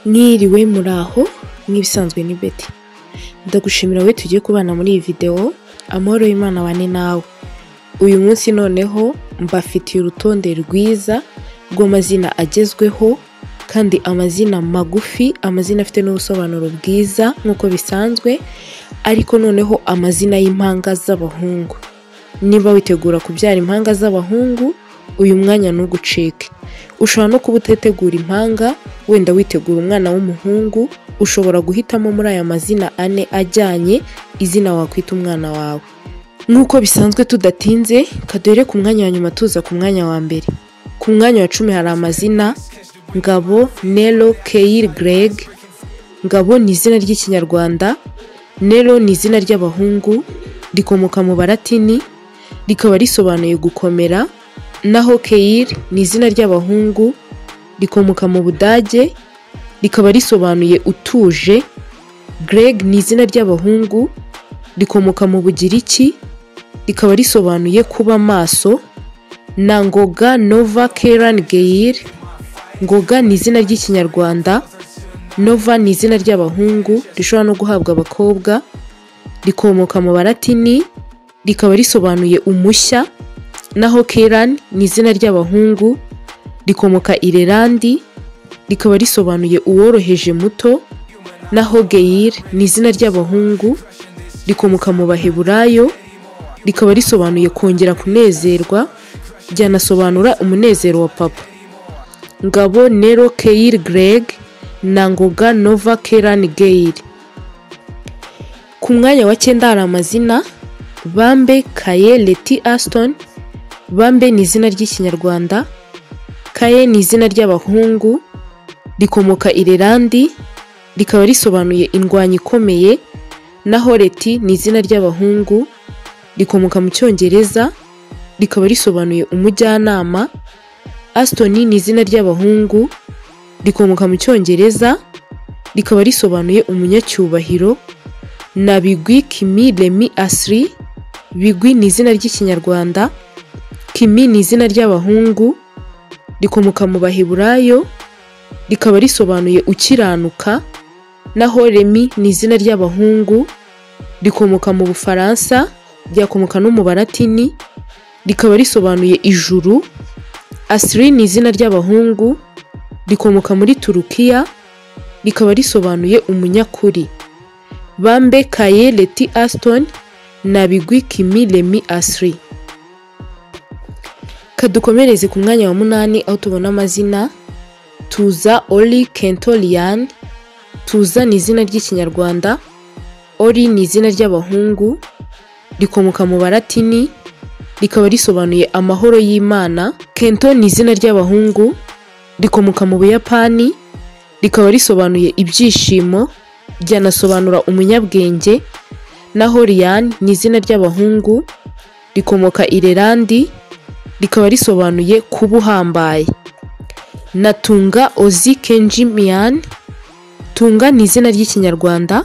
Mwiriwe muraho nk'ibisanzwe ni Betty. Ndagushimira we tugiye kubana muri iyi video. Amahoro y'Imana bane nawe. Uyu munsi noneho mbafitiye urutonde rwiza rw'amazina agezweho kandi amazina magufi, amazina afite n'ubusobanuro bwiza nk'uko bisanzwe, ariko noneho amazina y'impanga z'abahungu. Niba witegura kubyara impanga z'abahungu, uyu mwanya ntugucike. Ushobora no kuba utetegura impanga, wenda witegura umwana w'umuhungu, ushobora guhitamo muri aya mazina ane ajyanye izina wakwita umwana wawe. Nk'uko bisanzwe tudatinze, kadore ku mwanya wa nyuma tuza ku mwanya wa mbere. Ku mwanya wa 10 hari amazina Ngabo, Nelo, Keir, Greg. Ngabo ni izina ry'ikinyarwanda, Nelo ni izina ry'abahungu, rikomoka mu Baratini, rikaba risobanuye gukomera, naho Keir ni izina ry'abahungu, rikomoka mu Budage, rikaba risobanuye utuje. Greg ni izina ry'abahungu, rikomoka mu Bugiriki, rikaba risobanuye kuba maso. Na Ngoga, Nova, Keran, Geir. Ngoga ni izina ry'ikinyarwanda, Nova ni izina ry'abahungu, rishobora no guhabwa abakobwa, rikomoka mu Baratini, rikaba risobanuye umushya. Naho Keran ni izina ry'abahungu, rikomoka Irelandi, rikaba risobanuye uworoheje muto. Naho Geir ni izina ry'abahungu, rikomoka mu Baheburayo, rikaba risobanuye kongera kunezerwa, ryanasobanura umunezero wa papa. Ngabo, Nero, Keir, Greg, na Ngoga, Nova, Keran, Geir. Ku mwanya wa 9 hari amazina Bambe, Kaye, Leti, Aston. Bambe ni izina ry'ikinyarwanda, Kaye ni izina ry'abahungu, rikomoka Irelandi, rikaba risobanuye indwanyi ikomeye. Naho Leti ni izina ry'abahungu, rikomoka mu Cyongereza, rikaba risobanuye umujyanama. Aston ni izina ry'abahungu, rikomoka mu Cyongereza, rikaba risobanuye umunyacyubahiro. Na Bigwi, Kimi, Remi, Asri. Bigwi ni izina ry'ikinyarwanda, Kimi ni izina ry'abahungu, rikomoka mu Baheburayo, rikaba risobanuye ukiranuka. Naho Remi ni izina ry'abahungu, rikomoka mu Bufaransa, ryakomoka no mu Baratini, rikaba risobanuye ijuru. Asri ni izina ry'abahungu, rikomoka muri Turukiya, rikaba risobanuye umunyakuri. Bambe, Kaye, Leti, Aston, na Bigwi, Kimi, Remi, Asri. Kadukomereze ku mwanya wa 8 aho tubona amazina Tuza, Oli, Kento, Lian. Tuza ni izina ry'ikinyarwanda, Oli ni izina ry'abahungu, rikomoka mu Baratini, rikaba risobanuye amahoro y'Imana. Kento ni izina ry'abahungu, rikomoka mu Buyapani, rikaba risobanuye ibyishimo, ryanasobanura umunyabwenge. Naho Lian ni izina ry'abahungu, rikomoka Irelandi, rikaba risobanuye kuba uhambaye. Na Tunga, Ozi, Kenji, Mian. Tunga ni izina ry'ikinyarwanda,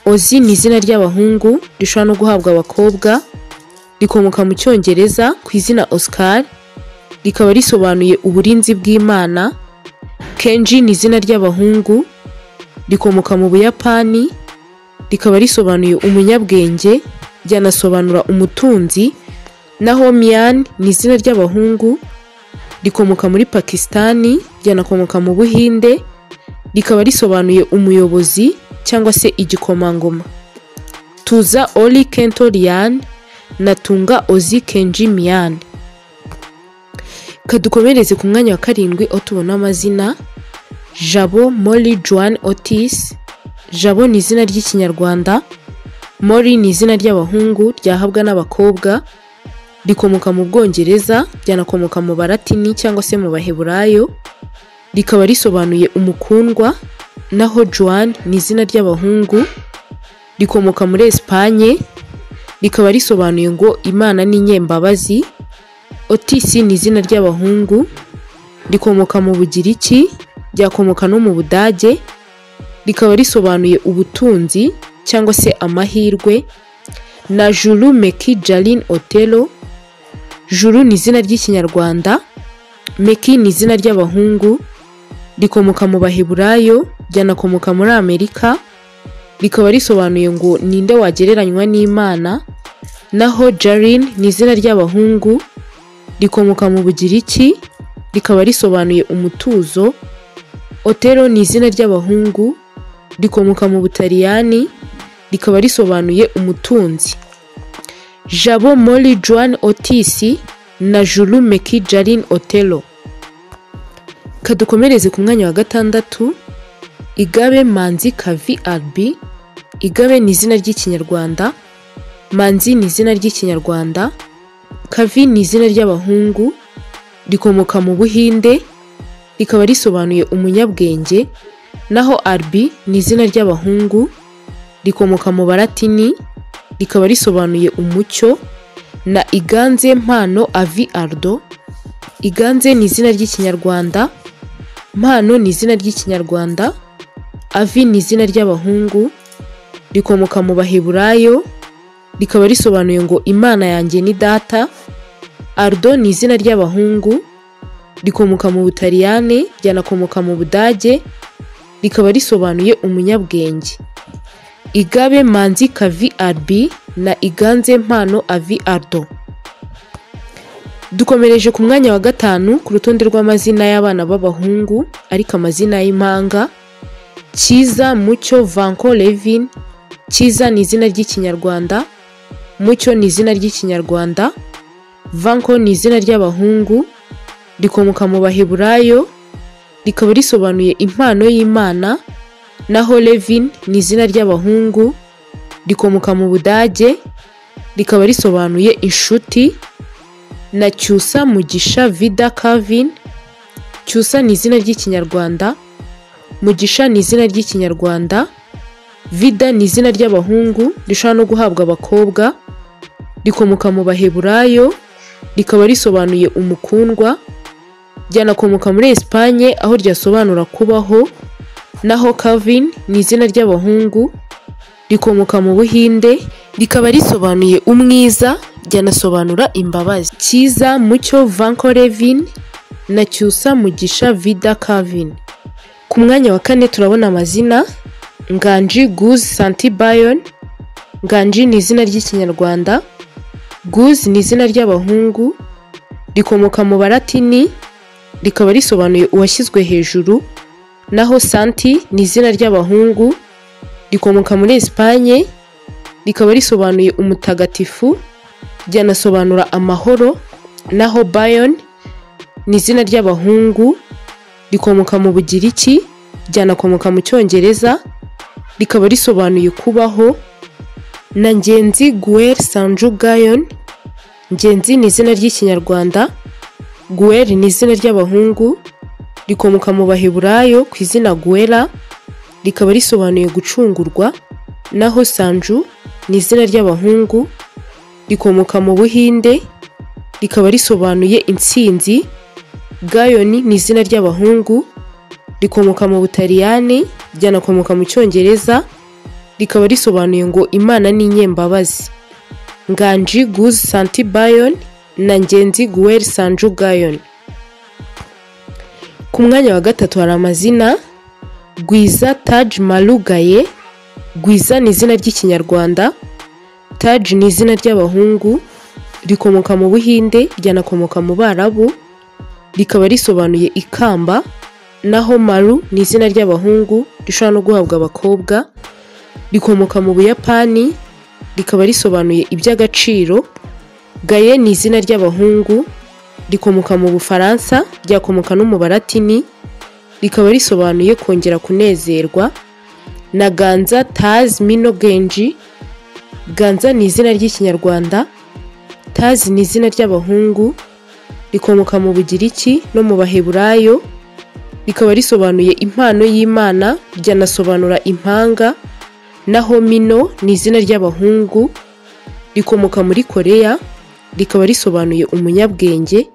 Ozi ni izina ry'abahungu, rishobora no guhabwa abakobwa, rikomoka mu Cyongereza ku izina Oscar, rikaba risobanuye uburinzi bw'Imana. Kenji ni izina ry'abahungu, rikomoka mu Buyapani, rikaba risobanuye umunyabwenge, ryanasobanura umutunzi. Naho Mian ni izina ry'abahungu, rikomoka muri Pakistani, ryanakomoka mu Buhinde, rikaba risobanuye umuyobozi cyangwa se igikomangoma. Tuza, Oli, Kento, Lian, na Tunga, Ozi, Kenji, Mian. Kadukomereze ku mwanya wa 7 aho tubona amazina Jabo, Molly, Joan, Otis. Jabo ni izina ry'ikinyarwanda, Molly ni izina ry'abahungu, ryahabwa n'abakobwa, rikomoka mu Bwongereza, ryanakomoka mu Baratini cyangwa se mu Baheburayo, rikaba risobanuye umukundwa. Naho Joan ni izina ry'abahungu, rikomoka muri Espanye, rikaba risobanuye ngo Imana ni nyembabazi. Otis ni izina ry'abahungu, rikomoka mu Bugiriki, ryakomoka no mu Budage, rikaba risobanuye ubutunzi cyangwa se amahirwe. Na Juru, Meki, Jalin, Otelo. Juru ni izina ry'ikinyarwanda, Meki ni izina ry'abahungu, rikomoka mu Baheburayo, ryanakomoka muri Amerika, rikaba risobanuye ngo ninde wagereranywa n'Imana. Naho Jarin ni izina ry'abahungu, rikomoka mu Bugiriki, rikaba risobanuye umutuzo. Otero ni izina ry'abahungu, rikomoka mu Butaliyani, rikaba risobanuye umutunzi. Jabo Mori Joan Otis na Julu Meki Jarin Otelo. Kadukomereze ku mwanya wa gatandatu. Igabe Manzi Kavi Albi. Igabe ni izina ry'ikinyarwanda, Manzi ni izina ry'ikinyarwanda, Kavi ni izina ry'abahungu, rikomoka mu Buhinde, rikaba risobanuye umunyabwenge. Naho Albi ni izina ry'abahungu, rikomoka mu Baratini, rikaba risobanuye umucyo. Na Iganze Mpano Avi Aldo. Iganze ni izina ry'ikinyarwanda, Mpano ni izina ry'ikinyarwanda, Avi ni izina ry'abahungu, rikomoka mu Baheburayo, rikaba risobanuye ngo Imana yanjye ni data. Aldo ni izina ry'abahungu, rikomoka mu Butaliyani, ryanakomoka mu Budage, rikaba risobanuye umunyabwenge. Igabe Manzi Kavi Albi na Iganze Mpano Avi Aldo. Dukomereje ku mwanya wa gatanu ku rutonde rw'amazina y'abana b'abahungu ariko amazina y'impanga. Cyiza Mucyo Vanko Levin. Cyiza ni izina ry'ikinyarwanda, Mucyo ni izina ry'ikinyarwanda, Vanko ni izina ry'abahungu, rikomoka mu Baheburayo, rikaba risobanuye impano y'Imana. Naho Levin ni izina ry'abahungu, rikomoka mu Budage, rikaba risobanuye inshuti. Na Cyusa Mugisha Vida Calvin. Cyusa ni izina ry'ikinyarwanda, Mugisha ni izina ry'ikinyarwanda, Vida ni izina ry'abahungu rishobora no guhabwa abakobwa, rikomoka mu Baheburayo, rikaba risobanuye umukundwa, ryanakomoka muri Espagne aho ryasobanura kubaho. Naho Calvin ni izina ry'abahungu, rikomoka mu Buhinde, rikaba risobanuye umwiza, ryanasobanura imbabazi. Cyiza Mucyo Vanko Levin na Cyusa Mugisha Vida Calvin. Ku mwanya wa kane turabona amazina. Nganji Guz Santi Bayon. Nganji ni izina ry'ikinyarwanda, Guz ni izina ry'abahungu, rikomoka mu Baratini, rikaba risobanuye uwashyizwe hejuru. Naho Santi ni izina ry'abahungu, rikomoka muri Espagne, rikaba risobanuye umutagatifu, ryanasobanura amahoro. Naho Bayon ni izina ry'abahungu, rikomoka mu Bugiriki, ryanakomoka mu Cyongereza, rikaba risobanuye kubaho. Na Ngenzi Guel Sanju Gayon. Ngenzi ni izina ry'ikinyarwanda, Guel ni izina ry'abahungu, rikomoka mu Baheburayo ku izina Guela, rikaba risobanuye gucungurwa. Naho Sanju ni izina ry'abahungu, rikomoka mu Buhinde, rikaba risobanuye intsinzi. Gayoni ni izina ry'abahungu, rikomoka mu Butaliyani, ryanakomoka mu Cyongereza, rikaba risobanuye ngo Imana ni inyembabazi. Nganji Guz Santi Bayon na Ngenzi Guel Sanju Gayon. Ku mwanya wa gatatu hari amazina. Gwiza Taj Malugaye. Gwiza ni izina ry'ikinyarwanda, Taj ni izina ry'abahungu, rikomoka mu Buhinde, ryanakomoka mu Barabu, rikaba risobanuye ikamba. Naho Maru ni izina ry'abahungu rishobora no guhabwa abakobwa, rikomoka mu Buyapani, rikaba risobanuye iby'agaciro. Gaye ni izina ry'abahungu, rikomoka mu Bufaransa, ryakomoka no mu Baratini, rikaba risobanuye kongera kunezerwa. Na Ganza Taz Mino Genji. Ganza ni izina ry'ikinyarwanda, Taz ni izina ry'abahungu, rikomoka mu Bugiriki no mu Baheburayo, rikaba risobanuye impano y'Imana, ryanasobanura impanga. Naho Mino ni izina ry'abahungu, rikomoka muri Koreya, rikaba risobanuye umunyabwenge.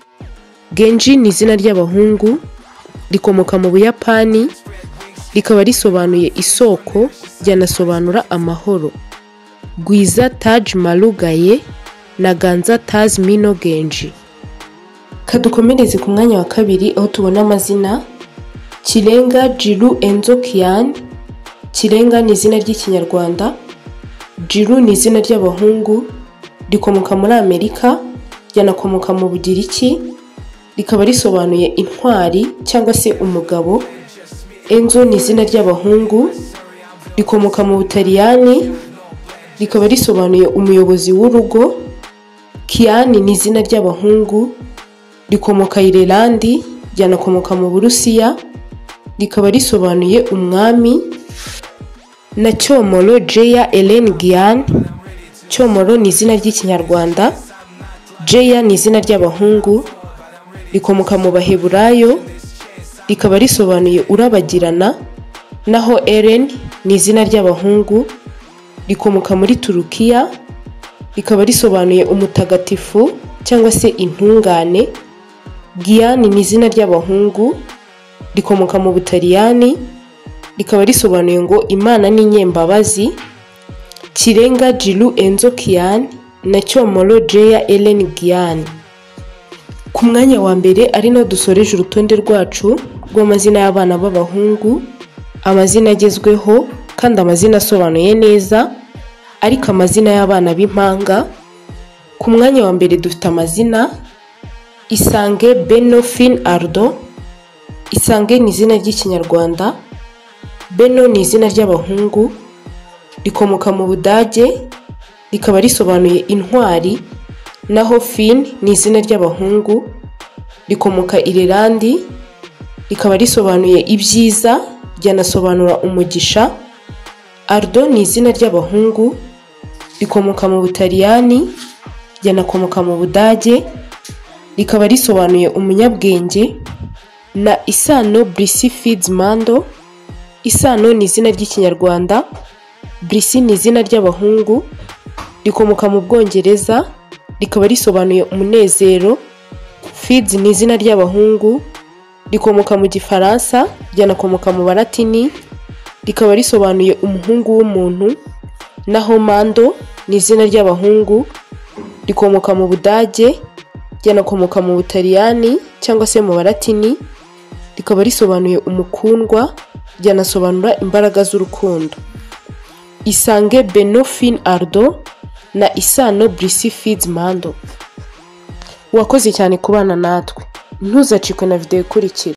Genji ni izina ry'abahungu, rikomoka mu Buyapani, rikaba risobanuye isoko, ryanasobanura amahoro. Gwiza Taj Malugaye na Ganza Taz Mino Genji. Kadukomereze ku mwanya wa kabiri aho tubona amazina. Kirenga Jiru Enzo Kian. Kirenga ni izina ry'ikinyarwanda, Jiru ni izina ry'abahungu, rikomoka muri Amerika, ryanakomoka mu Bugiriki, rikaba risobanuye intwari cyangwa se umugabo. Enzo ni izina ry'abahungu, rikomoka mu Butaliyani, rikaba risobanuye umuyobozi w'urugo. Kian ni izina ry'abahungu, rikomoka Irelandi, ryanakomoka mu Burusiya, rikaba risobanuye umwami. Na Cyomoro Jeya Ellen Gian. Cyomoro ni izina ry'ikinyarwanda, Jeya ni izina ry'abahungu, rikomoka mu Baheburayo, rikaba risobanuye urabagirana. Naho Ellen ni izina ry'abahungu, rikomoka muri Turukiya, rikaba risobanuye umutagatifu cyangwa se intungane. Gian ni izina ry'abahungu, rikomoka mu Butaliyani, rikaba risobanuye ngo Imana ni nyembabazi. Kirenga Jiru Enzo Kian na Cyomoro Jeya Ellen Gian. Ku mwanya wa mbere ari no dusoreje urutonde rwacu rw'amazina y'abana b'abahungu, amazina agezweho kandi amazina asobanuye neza, ariko amazina y'abana b'impanga. Ku mwanya wa mbere dufite amazina Isange Beno Fin Ardo. Isange ni izina ry'ikinyarwanda, Beno ni izina ry'abahungu, rikomoka mu Budage, rikaba risobanuye intwari. Naho Fin ni izina ry'abahungu, rikomoka Irelandi, rikaba risobanuye ibyiza, ryanasobanura umugisha. Ardo ni izina ry'abahungu, rikomoka mu Butaliyani, ryanakomoka mu Budage, rikaba risobanuye umunyabwenge. Na Isano Brisi Fitzmando. Isano ni izina ry'ikinyarwanda, Brisi ni izina ry'abahungu, rikomoka mu Bwongereza, rikaba risobanuye umunezero. Fitz ni izina ry'abahungu, rikomoka mu Gifaransa, ryanakomoka mu Balatini, rikaba risobanuye umuhungu w'umuntu. Naho Mando ni izina ry'abahungu, rikomoka mu Budage, ryanakomoka mu Butaliyani cyangwa se mu Balatini, rikaba risobanuye umukundwa, ryanasobanura imbaraga z'urukundo. Isange Beno Fin Ardo na Isano Brisi Fitzmando. Wakoze cyane kubana natwe, ntuzacikwe na video ikurikira.